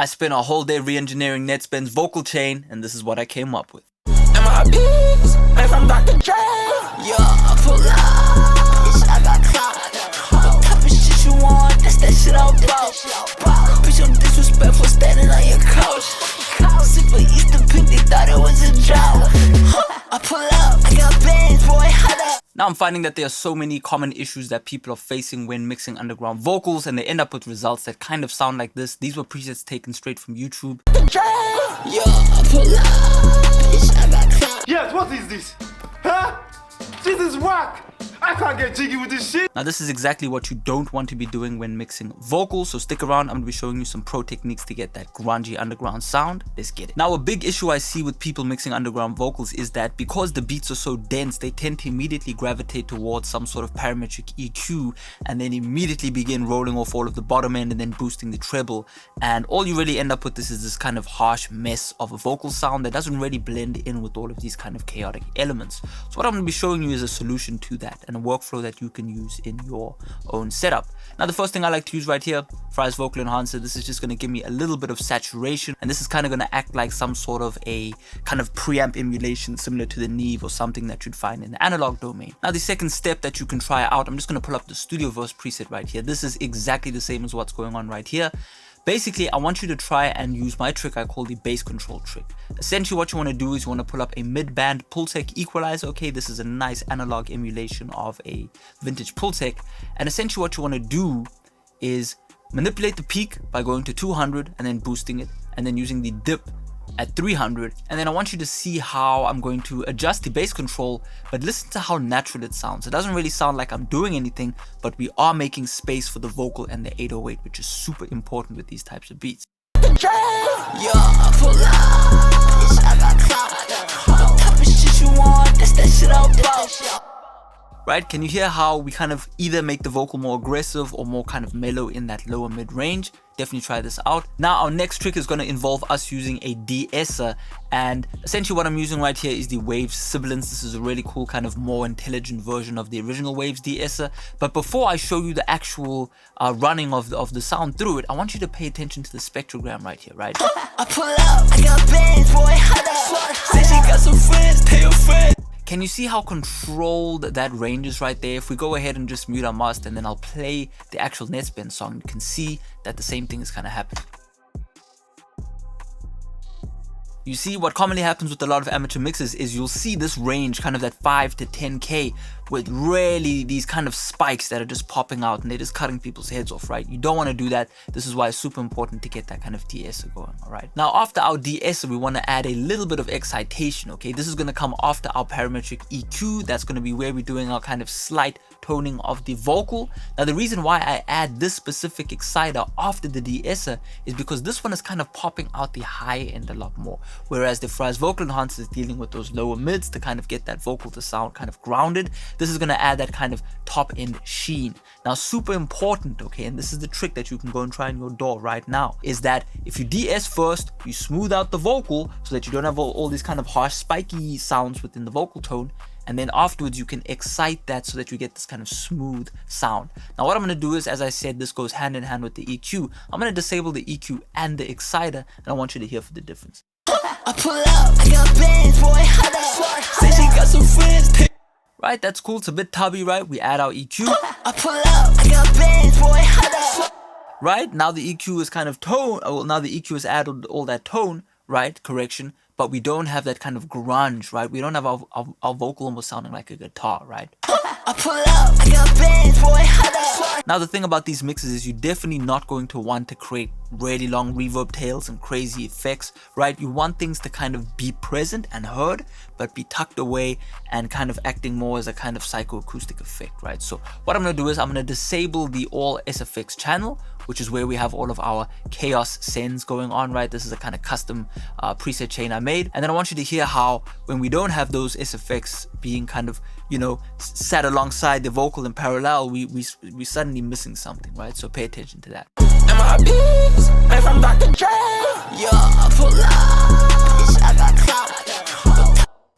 I spent a whole day re-engineering Nettspend's vocal chain, and this is what I came up with. MIPs, made from Dr. Dre. Yeah, I pull up. Bitch, I got clout. What type of shit you want? That's that shit all about. Bitch, I'm disrespectful standing on your couch. Sick for Easter pink, they thought it was a drought. I pull up, I got bands, boy, hot up. Now I'm finding that there are so many common issues that people are facing when mixing underground vocals, and they end up with results that kind of sound like this. These were presets taken straight from YouTube. Yeah, I pull up. Bitch, I got clout. Yes, what is this? Huh? This is whack! I can't get jiggy with this shit! Now this is exactly what you don't want to be doing when mixing vocals, so stick around. I'm going to be showing you some pro techniques to get that grungy underground sound. Let's get it. Now a big issue I see with people mixing underground vocals is that because the beats are so dense, they tend to immediately gravitate towards some sort of parametric EQ and then immediately begin rolling off all of the bottom end and then boosting the treble, and all you really end up with is this kind of harsh mess of a vocal sound that doesn't really blend in with all of these kind of chaotic elements. So what I'm going to be showing you is a solution to that and a workflow that you can use in your own setup. Now the first thing I like to use right here, Farai's vocal enhancer. This is just going to give me a little bit of saturation, and this is kind of going to act like some sort of a kind of preamp emulation similar to the Neve or something that you'd find in the analog domain. Now the second step that you can try out, I'm just going to pull up the Studio Verse preset right here. This is exactly the same as what's going on right here. Basically, I want you to try and use my trick I call the bass control trick. Essentially what you want to do is you want to pull up a mid-band Pultec equalizer. Okay, this is a nice analog emulation of a vintage Pultec, and essentially what you want to do is manipulate the peak by going to 200 and then boosting it, and then using the dip at 300, and then I want you to see how I'm going to adjust the bass control, but listen to how natural it sounds. It doesn't really sound like I'm doing anything, but we are making space for the vocal and the 808, which is super important with these types of beats. Yeah, I pull up. Bitch, I got clout. What type of shit you want? That's that shit all about. Right, can you hear how we kind of either make the vocal more aggressive or more kind of mellow in that lower mid range? Definitely try this out. Now our next trick is going to involve us using a de-esser, and essentially what I'm using right here is the Waves Sibilance. This is a really cool kind of more intelligent version of the original Waves de-esser. But before I show you the actual running of the sound through it, I want you to pay attention to the spectrogram right here, right? I pull up, I got bands, boy, hot up. Say she got some friends, tell your friends. Can you see how controlled that range is right there? If we go ahead and just mute our master and then I'll play the actual Nettspend song, you can see that the same thing is kind of happening. You see, what commonly happens with a lot of amateur mixes is you'll see this range, kind of that 5 to 10K, with really these kind of spikes that are just popping out and they're just cutting people's heads off, right? You don't want to do that. This is why it's super important to get that kind of de-esser going, all right? Now, after our de-esser, we want to add a little bit of excitation, okay? This is going to come after our parametric EQ. That's going to be where we're doing our kind of slight toning of the vocal. Now, the reason why I add this specific exciter after the de-esser is because this one is kind of popping out the high end a lot more, whereas the Farai's vocal enhancer is dealing with those lower mids to kind of get that vocal to sound kind of grounded. This is going to add that kind of top end sheen. Now, super important, okay, and this is the trick that you can go and try in your DAW right now, is that if you de-ess first, you smooth out the vocal so that you don't have all these kind of harsh spiky sounds within the vocal tone, and then afterwards you can excite that so that you get this kind of smooth sound. Now what I'm going to do is, as I said, this goes hand in hand with the EQ. I'm going to disable the EQ and the exciter, and I want you to hear for the difference. I pull up, I got bands, boy, hot up. Say she got some friends. Right, that's cool. It's a bit tubby, right? We add our EQ. I pull up, I got bands, boy, hot up. Right, now the EQ is kind of tone. Well, now the EQ has added all that tone, right? Correction. But we don't have that kind of grunge, right? We don't have our vocal almost sounding like a guitar, right? I pull up, I got bands, boy, hot up. Now the thing about these mixes is you're definitely not going to want to create really long reverb tails and crazy effects, right? You want things to kind of be present and heard, but be tucked away and kind of acting more as a kind of psychoacoustic effect, right? So what I'm going to do is I'm going to disable the all SFX channel, which is where we have all of our chaos sends going on, right? This is a kind of custom preset chain I made. And then I want you to hear how when we don't have those SFX being kind of, you know, sat alongside the vocal in parallel, we suddenly missing something, right? So pay attention to that. MIPs, made from Dr. Dre. Yeah, I pull up. Bitch, I got clout.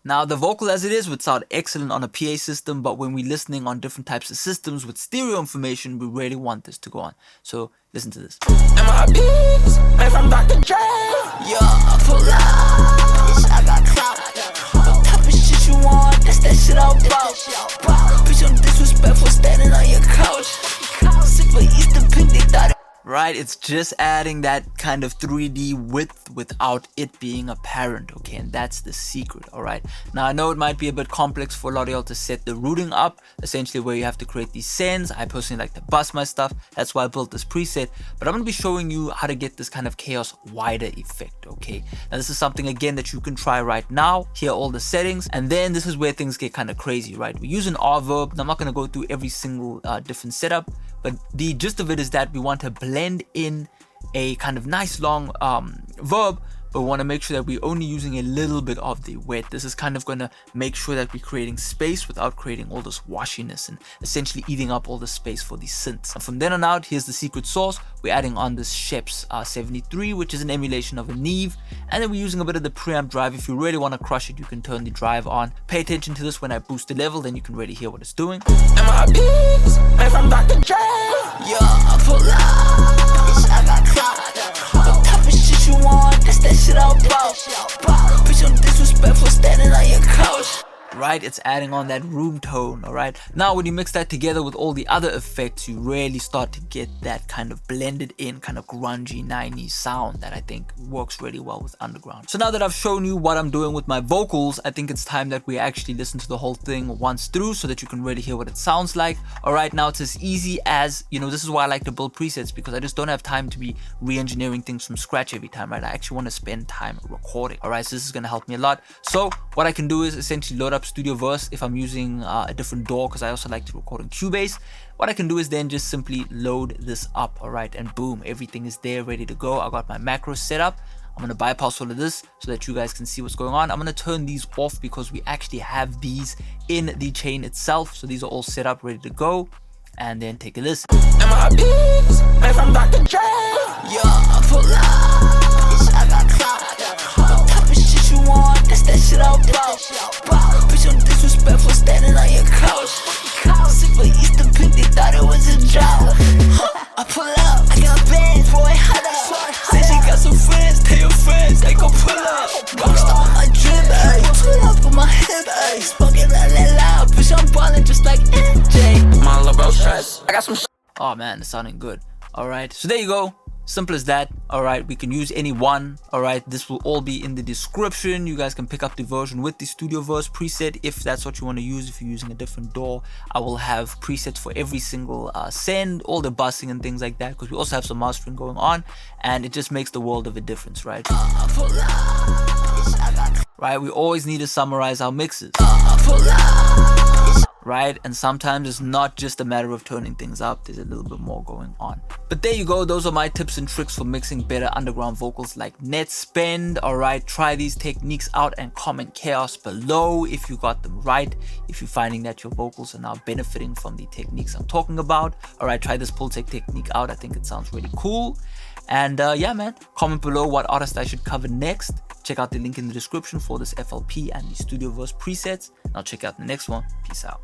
Now the vocal as it is would sound excellent on a PA system, but when we're listening on different types of systems with stereo information, we really want this to go on. So Listen to this. MIPs, made from Dr. J. Yeah, I pull up. Bitch, I got clout. What type of shit you want? That's that shit all about. Bitch, I'm disrespectful standing on your couch. Sick for Easter pink, they thought it. Right, it's just adding that kind of 3D width without it being apparent, okay, and that's the secret. All right, now I know it might be a bit complex for a lot of y'all to set the routing up, essentially where you have to create these sends. I personally like to bust my stuff, that's why I built this preset, but I'm going to be showing you how to get this kind of chaos wider effect, okay. Now this is something again that you can try right now. Here are all the settings, and then this is where things get kind of crazy, right? We use an reverb. I'm not going to go through every single different setup, but the gist of it is that we want to blend in a kind of nice long verb, but we want to make sure that we're only using a little bit of the wet. This is kind of going to make sure that we're creating space without creating all this washiness and essentially eating up all the space for these synths. And from then on out, here's the secret sauce. We're adding on this Sheps 73, which is an emulation of a Neve, and then we're using a bit of the preamp drive. If you really want to crush it, you can turn the drive on. Pay attention to this when I boost the level, then you can really hear what it's doing. MIPs, made from Dr. J. Yeah, I pull up. Bitch, I got clout. What type of shit you want? That's that shit all about. Bitch, I'm disrespectful standing on your couch. Right, it's adding on that room tone. All right, now when you mix that together with all the other effects, you really start to get that kind of blended in kind of grungy 90s sound that I think works really well with underground. So now that I've shown you what I'm doing with my vocals, I think it's time that we actually listen to the whole thing once through so that you can really hear what it sounds like. All right, now it's as easy as, you know, this is why I like to build presets, because I just don't have time to be re-engineering things from scratch every time, right? I actually want to spend time recording. All right, so this is going to help me a lot. So what I can do is essentially load up Studio Verse if I'm using a different DAW, because I also like to record on Cubase. What I can do is then just simply load this up, all right, and boom, everything is there ready to go. I got my macros set up. I'm going to bypass all of this so that you guys can see what's going on. I'm going to turn these off because we actually have these in the chain itself. So these are all set up, ready to go. And then take a listen. MIPs, made from Dr. J. Yeah, I pull up. Bitch, I got clout. What type of shit you want? That's that shit all about. Bitch, I'm disrespectful standing on your couch. Sick for Easter pink, they thought it was a job. I pull up, I got bands, boy, hot up. Say she got some friends, tell your friends, they gon' pull up. Rockstar on my drip, ayy. Pull up on my hip, ayy. Smoking that loud, bitch, I'm ballin' just like MJ. My little bro stress, I got some. Oh man, it's sounding good. All right, so there you go. Simple as that. All right, we can use any one. All right, this will all be in the description. You guys can pick up the version with the Studio Verse preset if that's what you want to use. If you're using a different DAW, I will have presets for every single send, all the bussing and things like that, because we also have some mastering going on, and it just makes the world of a difference, right? Right, we always need to summarize our mixes. Right, and sometimes it's not just a matter of turning things up, there's a little bit more going on. But there you go, those are my tips and tricks for mixing better underground vocals like Nettspend. All right, try these techniques out and comment chaos below if you got them right, if you're finding that your vocals are now benefiting from the techniques I'm talking about. All right, try this pull tech technique out, I think it sounds really cool. And yeah man, comment below what artist I should cover next. Check out the link in the description for this FLP and the Studio Verse presets. And I'll check out the next one. Peace out.